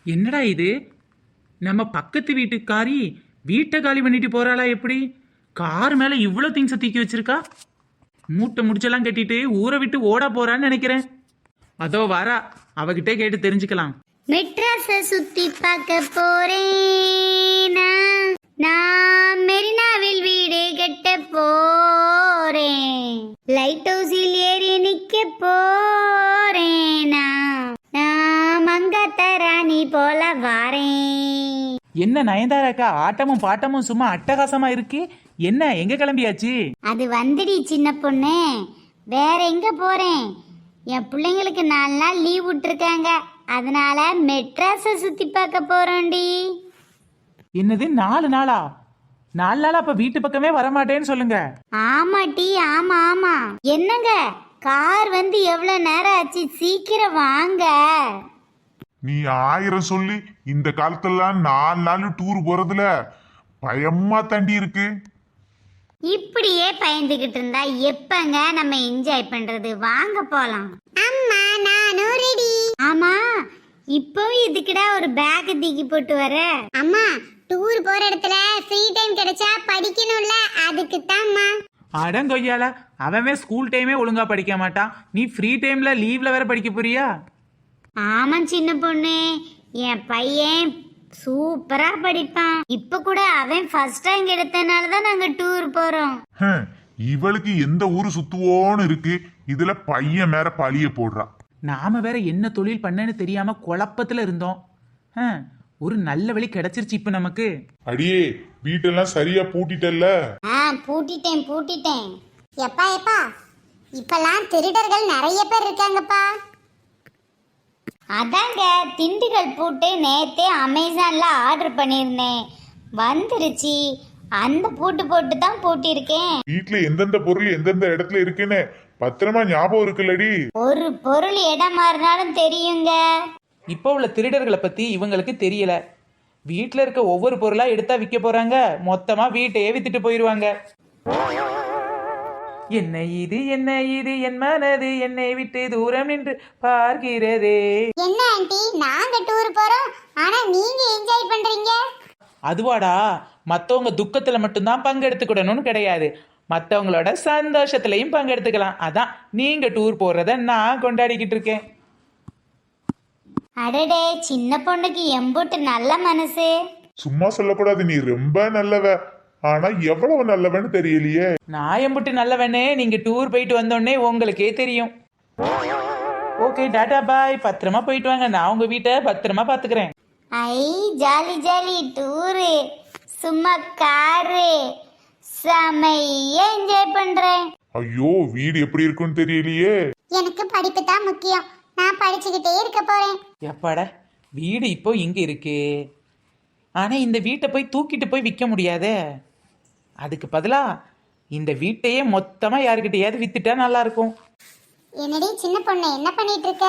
என்னடா இது? நம்ம பக்கத்து வீட்டுக்காரி வீட்டை காலி பண்ணிட்டு போறாளா? எப்படி கார் மேல இவ்வளோ திங்ஸை தூக்கி வச்சிருக்கா? மூட்டை முடிச்செல்லாம் கட்டிட்டு ஊரை விட்டு ஓட போறான்னு நினைக்கிறேன். அதோ வரா, அவகிட்ட கேட்டு தெரிஞ்சுக்கலாம். மெட்ராஸ சுத்தி பார்க்க போறேன் நான் மெரினாவில் வீடு கட்ட போறேன், லைட் ஹவுஸில் ஏறி நிக்க போறேன், நான் மங்காத்த ராணி போல வாரேன். என்ன நயன்தாராக்கா ஆட்டமும் பாட்டமும் சும்மா அட்டகாசமா இருக்கு. என்ன எங்க கிளம்பியாச்சு? அது வந்துடி சின்ன பொண்ணு, வேற எங்க போறேன்? என் பிள்ளைங்களுக்கு 4 நாள் லீவ் விட்டுருக்காங்க, அதனால மெட்ராஸ சுத்தி பார்க்க போறோம்டி. என்னது 4 நாளா? 4 நாளா அப்ப வீட்டு பக்கமே வரமாட்டேன்னு சொல்லுங்க. ஆமாட்டி, ஆமா ஆமா. என்னங்க கார் வந்து எவ்வளவு நேரம் ஆச்சு, சீக்கிரம் வாங்க. நீ 1000 சொல்லி இந்த காலத்துல 4 நாள் டூர் போறதுல பயமா தாண்டி இருக்கு. இப்படியே பயந்துகிட்டு இருந்தா எப்பங்க நம்ம என்ஜாய் பண்றது? வாங்க போலாம். அம்மா நானும் ரெடி. ஆமா, இப்போ இதுக்குடா ஒரு பேக் தூக்கி போட்டு வர? அம்மா டூர் போற இடத்துல ஃப்ரீ டைம் கிடைச்சா படிக்கணும்ல, அதுக்கு தான்மா. அடங்கொய்யால, அவன் ஸ்கூல் டைமே ஒழுங்கா படிக்க மாட்டான், நீ ஃப்ரீ டைம்ல லீவ்ல வேற படிக்க போறியா? ஆமா சின்ன பொண்ணு, என் பையன் சூப்பரா படிப்பான். இப்ப கூட அவன் ஃபர்ஸ்ட் ரேங்க் எடுத்தனால தான் நாங்க டூர் போறோம். இவளுக்கு எந்த ஊரு சுத்துவோன்னு இருக்கு, இதுல பையன் மேல பழிய போடுறா. நாம வேற என்ன தொழில் பண்ணேன்னு தெரியாம குழப்பத்துல இருந்தோம். ஒரு நல்ல வழி கிடைச்சிருச்சு இப்ப நமக்கு. அடியே வீட்டெல்லாம் சரியா பூட்டிட்டல்ல? பூட்டிட்டேன். எப்பா இப்பெல்லாம் திருடர்கள் நிறைய பேர் இருக்காங்கப்பா. அதாங்க திண்டுகள் பூட்டு நேத்தே அமேசான்ல ஆர்டர் பண்ணியிருந்தேன், வந்துருச்சு. அந்த பூட்டு போட்டு தான் பூட்டியிருக்கேன். வீட்டுல எந்தெந்த பொருள் எந்தெந்த இடத்துல இருக்குன்னு பத்திரமா ஞாபகம் இருக்குல்லடி? ஒரு பொருள் இடம் மாறினாலும் தெரியுங்க. இப்போ உள்ள திருடர்களை பத்தி இவங்களுக்கு தெரியல. வீட்டுல இருக்க ஒவ்வொரு பொருளா எடுத்தா விற்க போறாங்க, மொத்தமா வீட்டையே வித்துட்டு போயிருவாங்க. என்ன இது என் மனது என்னை விட்டு தூரம் நின்று பார்க்கிறதே. என்ன ஆண்டி, நாங்க டூர் போறோம், ஆனா நீங்க என்ஜாய் பண்றீங்க. அதுவாடா, மத்தவங்க துக்கத்துல மட்டும்தான் பங்கெடுத்துக்கிடணும்னு கிடையாது, மத்தவங்களோட சந்தோஷத்துலயும் பங்கெடுத்துக்கலாம். அதான் நீங்க டூர் போறத நான் கொண்டாடிக்கிட்டு இருக்கேன். அடடே, சின்ன பொண்ணுக்கு எம்புட்டு நல்ல மனசு. சும்மா சொல்லக்கூடாது, நீ ரொம்ப நல்லவ. ஆனா எவ்வளவு நல்லவன்னு தெரியலையே. நான் எம்புட்டு நல்லவனே நீங்க டூர் போயிட்டு வந்தோடனே உங்களுக்கே தெரியும். ஓகே, டாடா பாய், பத்திரமா போயிட்டு வாங்க. நான் உங்க வீட்டை பத்திரமா பாத்துக்கிறேன். ஐ ஜாலி ஜாலி டூரு, சும்மா காரு, செமையா என்ஜாய் பண்றேன். ஐயோ வீடு எப்படி இருக்குன்னு தெரியலையே. எனக்கு படிப்பு தான் முக்கியம், நான் படிச்சுக்கிட்டே இருக்க போறேன். எப்பாடா, வீடு இப்போ இங்க இருக்கு, ஆனா இந்த வீட்டை போய் தூக்கிட்டு போய் விற்க முடியாதே. அதுக்கு பதிலா இந்த வீட்டையே மொத்தமா யாருக்கிட்டையாவது வித்துட்டா நல்லா இருக்கும். என்னடி சின்ன பொண்ணு, என்ன பண்ணிட்டு இருக்க?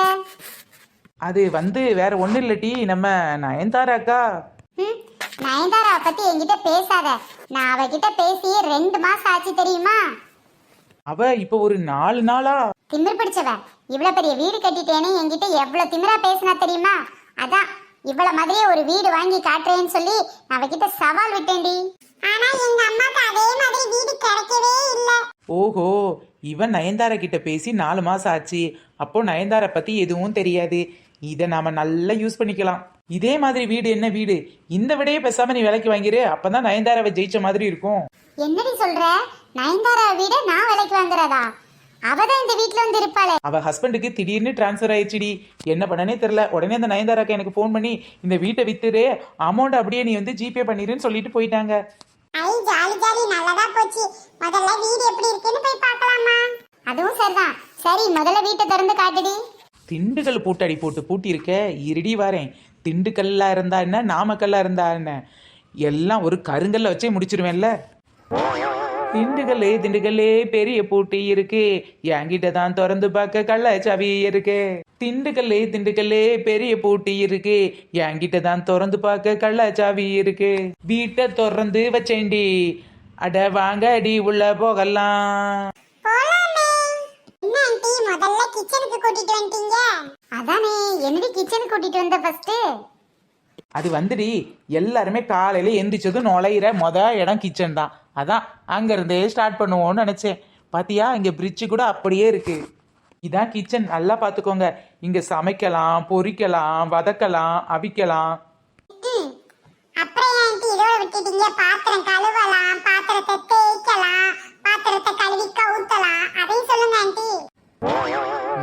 அது வேற ஒண்ணு இல்லட்டி, நம்ம நயன்தாரா அக்கா. நயன்தாரா பத்தி என்கிட்ட பேசாத, நான் அவகிட்ட பேசி 2 மாசம் ஆச்சு தெரியுமா? அவ இப்ப ஒரு 4 நாளா திமிர் பிடிச்சவ. இவ்வளவு பெரிய வீடு கட்டிட்டேன்னு என்கிட்ட எவ்வளவு திமிரா பேசினா தெரியுமா? அதான் இவ்வளவு மாதிரியே ஒரு வீடு வாங்கி காட்டுறேன்னு சொல்லி அவகிட்ட சவால் விட்டேன்டி. ஆனா எங்க அம்மாக்கு அதே மாதிரி வீடு கிடைக்கவே இல்ல. ஓஹோ, இவன் நயன்தாரா கிட்ட பேசி 4 மாசம் ஆச்சு. அப்போ நயன்தாரா பத்தி எதுவும் தெரியாது. இதை நாம நல்லா யூஸ் பண்ணிக்கலாம். இதே மாதிரி வீடு என்ன வீடு, இந்த விடையே பேசாம நீ விலைக்கு வாங்கிரு, அப்பதான் நயன்தாராவை ஜெயிச்ச மாதிரி இருக்கும். என்னடி சொல்ற? நயன்தாரா வீட நான் விலைக்கு வாங்குறதா? அவதான் இந்த வீட்ல வந்து இருப்பாளே. அவ ஹஸ்பண்டுக்கு திடீர்னு டிரான்ஸ்ஃபர் ஆயிடுச்சுடி, என்ன பண்ணனே தெரியல. உடனே அந்த நயன்தாராக்கு எனக்கு ஃபோன் பண்ணி இந்த வீட்டை வித்துரு, அமௌண்ட் அப்படியே நீ வந்து ஜிபே பண்ணிருன்னு சொல்லிட்டு போயிட்டாங்க. ஐ ஜாலி ஜாலி, நல்லதா போச்சு. முதல்ல வீடு எப்படி இருக்குன்னு போய் பார்க்கலாமா? அதுவும் சரிதான். சரி, முதல்ல வீட்டை திறந்து காட்டுடி. திண்டுக்கல் பூட்டடி போட்டு பூட்டி இருக்க, இருடி வரேன். திண்டுக்கல்லா இருந்தா என்ன, நாமக்கல்லா இருந்தா என்ன, எல்லாம் ஒரு கருங்கல்ல வச்சே முடிச்சிருவேன்ல. திண்டுக்கல்லே பெரிய பூட்டி இருக்கு, என்கிட்ட தான் திறந்து பார்க்க கள்ளச்சாவி இருக்கு. திண்டுக்கல்லே பெரிய பூட்டி இருக்கு, என்கிட்ட தான் திறந்து பார்க்க கள்ளச்சாவி இருக்கு. வீட்டை திறந்து வச்சேன்டி, அட வாங்க அடி உள்ள போகலாம். முதல்ல கிச்சனுக்கு கூட்டிட்டு வந்துட்டீங்க. அதானே, என்னடி கிச்சனுக்கு கூட்டிட்டு வந்த ஃபர்ஸ்ட்? அது வந்துடி எல்லாருமே காலையில எந்திரிச்சதும் நுழையிற இடம் கிச்சன் தான். அதான் அங்கிருந்தே ஸ்டார்ட் பண்ணுவோம்னு நினைச்சேன். பாத்தியா இங்க பிரிட்ஜ் கூட அப்படியே இருக்கு. இதான் கிச்சன், நல்லா பாத்துக்கோங்க. இங்க சமைக்கலாம், பொரிக்கலாம், வதக்கலாம், அவிக்கலாம். அப்புறம் ஆண்டி இதோட விட்டுட்டீங்க? பாத்திரம் கழுவலாம், பாத்திரத்தை தேய்க்கலாம், பாத்திரத்தை கழுவி கவுத்தலாம், அதையும் சொல்லுங்க ஆண்டி.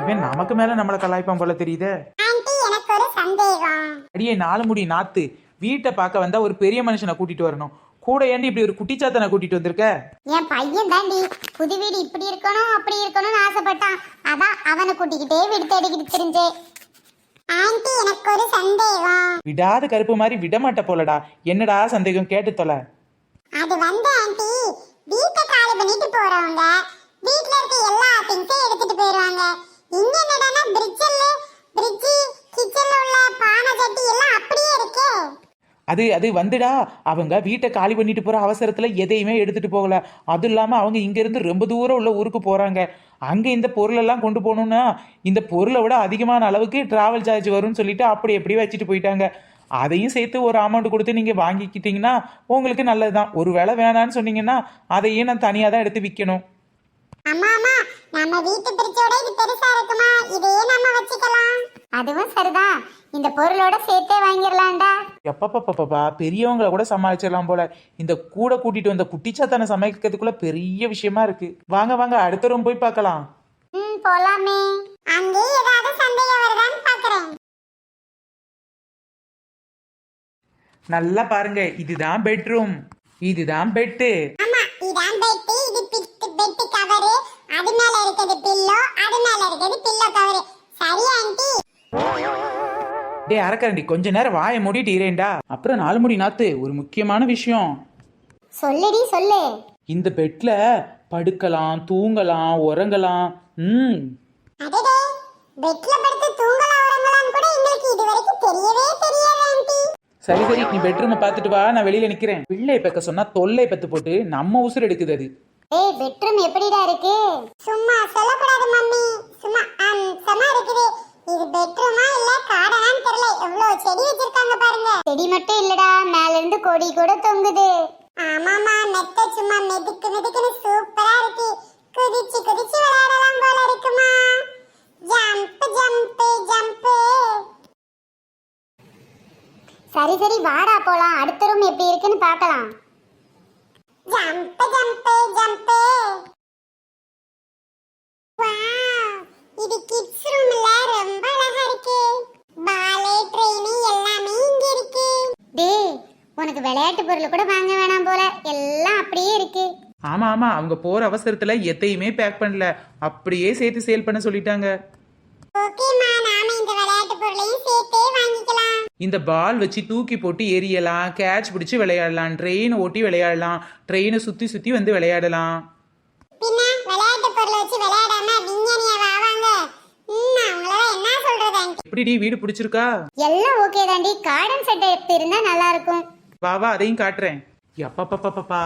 இவன் நமக்கு மேல நம்மள கலாய்ப்பான் போல தெரியுதே. ஆண்டி எனக்கு ஒரு சந்தேகம். அடியே 4 முடி நாத்து, வீட்டை பார்க்க வந்தா ஒரு பெரிய மனுஷனை கூட்டிட்டு வரணும். கூட ஏண்டி இப்படி ஒரு குட்டிச்சாத்தனை கூட்டிட்டு வந்திருக்க? என் பையன் தாண்டி புது வீடு இப்படி இருக்கணும் அப்படி இருக்கணும்னு ஆசைப்பட்டான். அதான் அவனை கூட்டிக்கிட்டே வீடு தேடிக்கிட்டு தெரிஞ்சேன். ஆண்டி எனக்கு ஒரு சந்தேகம். விடாத கருப்பு மாதிரி விடமாட்ட போலடா. என்னடா சந்தேகம், கேட்டு தொலை. அது வந்து ஆண்டி, வீட்டை காலி பண்ணிட்டு போறவங்க வீட்ல இருக்க எல்லா திங்ஸையும் எடுத்துட்டு போயிருவாங்க. இங்க என்னடான்னா பிரிட்ஜ் கிச்சன்ல உள்ள பானை சட்டி எல்லாம் அப்படியே இருக்கே. அது வந்துடா, அவங்க வீட்டை காலி பண்ணிட்டு போற அவசரத்துல எதையுமே எடுத்துட்டு போகல. அதுவும் இல்லாம அவங்க இங்க இருந்து ரொம்ப தூரம் உள்ள ஊருக்கு போறாங்க. அங்க இந்த பொருள் எல்லாம் கொண்டு போகணும்னா இந்த பொருளை விட அதிகமான அளவுக்கு டிராவல் சார்ஜ் வரும்னு சொல்லிட்டு அப்படி எப்படி வச்சுட்டு போயிட்டாங்க. அதையும் சேர்த்து ஒரு அமௌண்ட் கொடுத்து நீங்க வாங்கிக்கிட்டீங்கன்னா உங்களுக்கு நல்லதுதான். ஒரு வேளை வேணான்னு சொன்னீங்கன்னா அதையும் நான் தனியா தான் எடுத்து விற்கணும். அம்மா நம்ம வீட்டு பிரிட்ஜோட இது பெருசா இருக்குமா, இதே நம்ம வச்சுக்கலாம். அதுவும் சரிதான், இந்த பொருளோட சேர்த்தே வாங்கிடலாம்டா. எப்பப்பா பெரியவங்களை கூட சமாளிச்சிடலாம் போல. இந்த கூட கூட்டிட்டு வந்த குட்டிச்சாத்தானை சமைக்கிறதுக்குள்ள பெரிய விஷயமா இருக்கு. வாங்க வாங்க அடுத்த ரூம் போய் பார்க்கலாம். போலாமே. அங்கே ஏதாவது சந்தேகம் வருதான்னு பாக்குறேன். நல்லா பாருங்க, இதுதான் பெட்ரூம், இதுதான் பெட்டு. ஆமா இதான் பெட். இது பெட் கவர், அது மேல இருக்குது பில்லோ, அது மேல இருக்குது பில்லோ கவர். சரி ஆண்டி. டே அரக்கரண்டி, கொஞ்ச நேரம் வாயை மூடிட்டு இரேண்டா. அப்புறம் 4 முடி நாத்து, ஒரு முக்கியமான விஷயம். சொல்லுடி சொல்லு. இந்த பெட்ல படுக்கலாம், தூங்கலாம், உறங்கலாம். அடடே, பெட்ல படுத்து தூங்கலாம் உறங்கலாம் கூட எங்களுக்கு இதுவரைக்கும் தெரியவே தெரியாது ஆண்டி. சரி நீ பெட்ரூமை பார்த்துட்டு வா, நான் வெளியில நிக்கிறேன். பிள்ளை பெக்க சொன்னா தொல்லை பெத்து போட்டு நம்ம உசுர் எடுக்குது அது. ஏய் பெட்ரூம் எப்படிடா இருக்கு? சும்மா சொல்லக்கூடாது மம்மி, சும்மா அம்சமா இருக்குது. இது பெட்ரூமா இல்ல கார்டனான்னு தெரியல. எவ்வளவு செடி வச்சிருக்காங்க பாருங்க. செடி மட்டும் இல்லடா, மேல இருந்து கொடி கூட தொங்குது. ஆமாமா, மெத்த சும்மா மெதுக்குன்னு சூப்பரா இருக்கு. குதிச்சு விளையாடலாம் போல இருக்குமா. ஜம்ப். சரி வாடா போலாம். அடுத்த ரூம் எப்படி இருக்குன்னு பார்க்கலாம். ஜம்ப். வாவ், இது கிட்ஸ் ரூம்ல ரொம்ப அழகா இருக்கு. பாலே ட்ரெயின் எல்லாமே இங்க இருக்கு. டேய், உனக்கு விளையாட்டு பொருள் கூட வாங்க வேணாம் போல, எல்லாம் அப்படியே இருக்கு. ஆமா அவங்க போற அவசரத்துல எதையுமே பேக் பண்ணல, அப்படியே சேர்த்து சேல் பண்ண சொல்லிட்டாங்க. ஓகேமா, நாம இந்த விளையாட்டு பொருளையும் சேர்த்தே வாங்கிக்கலாம். இந்த பால் வச்சு தூக்கி போட்டு எரியலாம், கேட்ச் பிடிச்சு விளையாடலாம், ட்ரெயின் ஓட்டி விளையாடலாம், ட்ரெயினை சுத்தி வந்து விளையாடலாம். பின்ன விளையாட்டு பொருளை வச்சு விளையாடாம விஞ்ஞானியா வாவாங்க. உங்களால என்ன சொல்றது? எப்படிடி வீடு பிடிச்சிருக்கா? எல்லாம் ஓகே தாண்டி. கார்டன் செட்டப் இருந்தா நல்லா இருக்கும். வா அதையும் காட்டுறேன். எப்பப்பா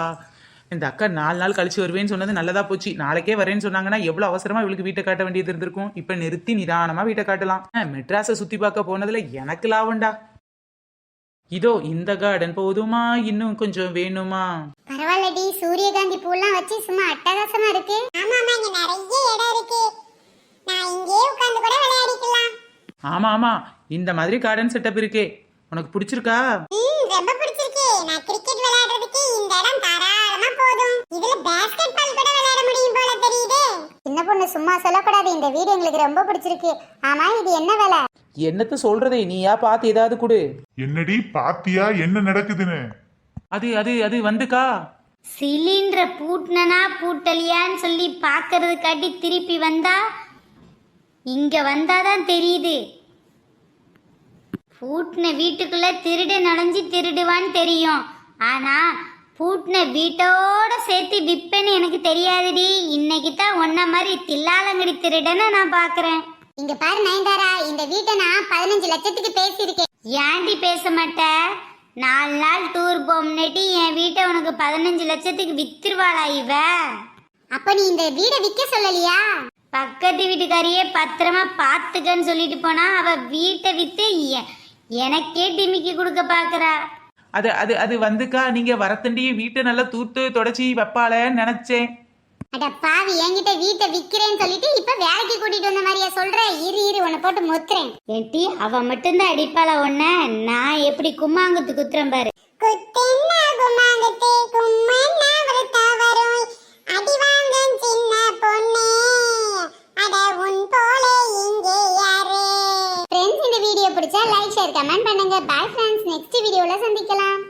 இந்த அக்கா 4 நாள் கழிச்சு வருவேன்னு சொன்னது நல்லதா போச்சு. நாளைக்கே வரேன்னு சொன்னாங்கன்னா எவ்வளவு அவசரமா இவளுக்கு வீட்டை காட்ட வேண்டியது இருந்திருக்கும். இப்ப நிறுத்தி நிதானமா வீட்டை காட்டலாம். மெட்ராஸை சுத்தி பார்க்க போனதுல எனக்கு லாபம்டா. இதோ இந்த கார்டன் போதுமா, இன்னும் கொஞ்சம் வேணுமா? பரவாயில்லடி, சூரியகாந்தி பூலாம் வச்சு சும்மா அட்டகாசமா இருக்கு. ஆமாமா, இங்க நிறைய இடம் இருக்கு. நான் இங்கே உட்கார்ந்து கூட விளையாடிக்கலாம். ஆமா இந்த மாதிரி கார்டன் செட்டப் இருக்கே. உனக்கு பிடிச்சிருக்கா? ரொம்ப பிடிச்சிருக்கு. நான் கிரிக்கெட் விளையாடுறதுக்கு இந்த இடம் தாராளமா போதும். இதுல பாஸ்கெட் பால் கூட விளையாட முடியும் போல தெரியுது. சின்ன பொண்ணு சும்மா சொல்லக்கூடாது. இந்த வீடு எங்களுக்கு ரொம்ப பிடிச்சிருக்கு. ஆமா, இது என்ன வேலை? என்னத்த சொல்றதே, நீயா பார்த்து ஏதாவது கொடு. என்னடி பாத்தியா என்ன நடக்குதுன்னு? அது வந்துக்கா, சிலிண்டரை பூட்டினா பூட்டலியான்னு சொல்லி பாக்குறது காட்டி திருப்பி வந்தா இங்க வந்தாதான் தெரியுது. பூட்டின வீட்டுக்குள்ள திருடு நுழைஞ்சி திருடுவான்னு தெரியும். ஆனா பூட்டின வீட்டோட சேர்த்து விப்பேன்னு எனக்கு தெரியாதுடி. இன்னைக்கு தான் ஒன்ன மாதிரி தில்லாலங்கடி திருடன்னு நான் பாக்குறேன். இங்க பாரு நயன்தாரா, இந்த வீட்டை நான் 15 லட்சத்துக்கு பேசியிருக்கேன். ஏன்டி பேச மாட்டேன்? 4 நாள் டூர் போம்னேட்டி என் வீட்டை உனக்கு 15 லட்சத்துக்கு வித்துருவாளா இவ? அப்ப நீ இந்த வீடை விற்க சொல்லலையா? பக்கத்து வீட்டுக்காரியே பத்திரமா பாத்துக்கன்னு சொல்லிட்டு போனா அவ வீட்டை வித்து எனக்கே டிமிக்கி கொடுக்க பாக்குறா. அது அது அது வந்துக்கா நீங்க வரத்தண்டி வீட்டை நல்லா தூத்து தொடச்சி வைப்பாளன்னு நினைச்சேன். அட பாவி, என்கிட்ட வீட்டை விக்கிறேன்னு சொல்லிட்டு இப்ப வேலைக்கு கூட்டிட்டு வந்த மாதிரியா சொல்ற? இரு உன்னை போட்டு மொத்துறேன். ஏன்டி அவ மட்டும்தான் அடிப்பாள உன்ன, நான் எப்படி கும்மாங்கத்து குத்துறேன் பாரு. குத்தென்ன கும்மாங்கத்து கும்மன்னா வரதா வரும் அடி வாங்க சின்ன பொண்ணே அட உன் போல இங்கே யாரு. ஃப்ரெண்ட்ஸ், இந்த வீடியோ பிடிச்சா லைக் ஷேர் கமெண்ட் பண்ணுங்க. பை ஃப்ரெண்ட்ஸ், நெக்ஸ்ட் வீடியோல சந்திக்கலாம்.